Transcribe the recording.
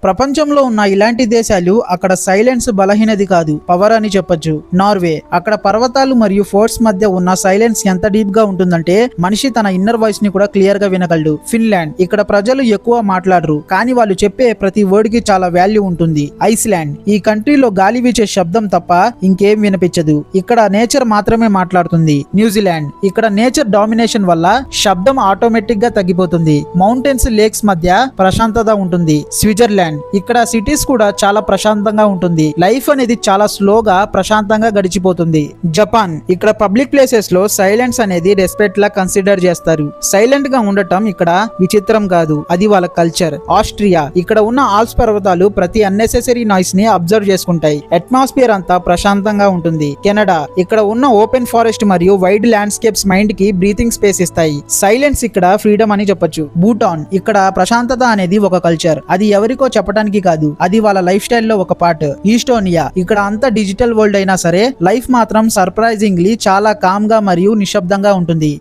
ప్రపంచంలో ఉన్న ఇలాంటి దేశాలు అక్కడ సైలెన్స్ బలహీనది కాదు, పవర్ అని చెప్పొచ్చు. నార్వే, అక్కడ పర్వతాలు మరియు ఫోర్ట్స్ మధ్య ఉన్న సైలెన్స్ ఎంత డీప్ గా ఉంటుందంటే మనిషి తన ఇన్నర్ వాయిస్ ని కూడా క్లియర్ గా వినగలడు. ఫిన్లాండ్, ఇక్కడ ప్రజలు ఎక్కువ మాట్లాడరు కానీ వాళ్ళు చెప్పే ప్రతి వర్డ్ కి చాలా వాల్యూ ఉంటుంది. ఐస్లాండ్, ఈ కంట్రీలో గాలి వీచే శబ్దం తప్ప ఇంకేం వినిపించదు, ఇక్కడ నేచర్ మాత్రమే మాట్లాడుతుంది. న్యూజిలాండ్, ఇక్కడ నేచర్ డామినేషన్ వల్ల శబ్దం ఆటోమేటిక్ గా తగ్గిపోతుంది. మౌంటైన్స్, లేక్స్ మధ్య ప్రశాంతత ఉంటుంది. స్విట్జర్లాండ్, ఇక్కడ సిటీస్ కూడా చాలా ప్రశాంతంగా ఉంటుంది, లైఫ్ అనేది చాలా స్లోగా ప్రశాంతంగా గడిచిపోతుంది. జపాన్, ఇక్కడ పబ్లిక్ ప్లేసెస్ లో సైలెన్స్ అనేది రెస్పెక్ట్ లా కన్సిడర్ చేస్తారు. సైలెంట్ గా ఉండటం ఇక్కడ విచిత్రం కాదు, అది వాళ్ళ కల్చర్. ఆస్ట్రియా, ఇక్కడ ఉన్న ఆల్ప్స్ పర్వతాలు ప్రతి అన్నెసెసరీ నాయిస్ ని అబ్జర్వ్ చేసుకుంటాయి, అట్మాస్ఫియర్ అంతా ప్రశాంతంగా ఉంటుంది. కెనడా, ఇక్కడ ఉన్న ఓపెన్ ఫారెస్ట్ మరియు వైడ్ ల్యాండ్స్కేప్స్ మైండ్ కి బ్రీతింగ్ స్పేస్ ఇస్తాయి. సైలెన్స్ ఇక్కడ ఫ్రీడమ్ అని చెప్పొచ్చు. భూటాన్, ఇక్కడ ప్రశాంతత అనేది ఒక కల్చర్, అది ఎవరికో చెప్పడానికి కాదు, అది వాళ్ళ లైఫ్ స్టైల్ లో ఒక పార్ట్. ఈస్టోనియా, ఇక్కడ అంతా డిజిటల్ వరల్డ్ అయినా సరే లైఫ్ మాత్రం సర్ప్రైజింగ్లీ చాలా కామ్ గా మరియు నిశ్శబ్దంగా ఉంటుంది.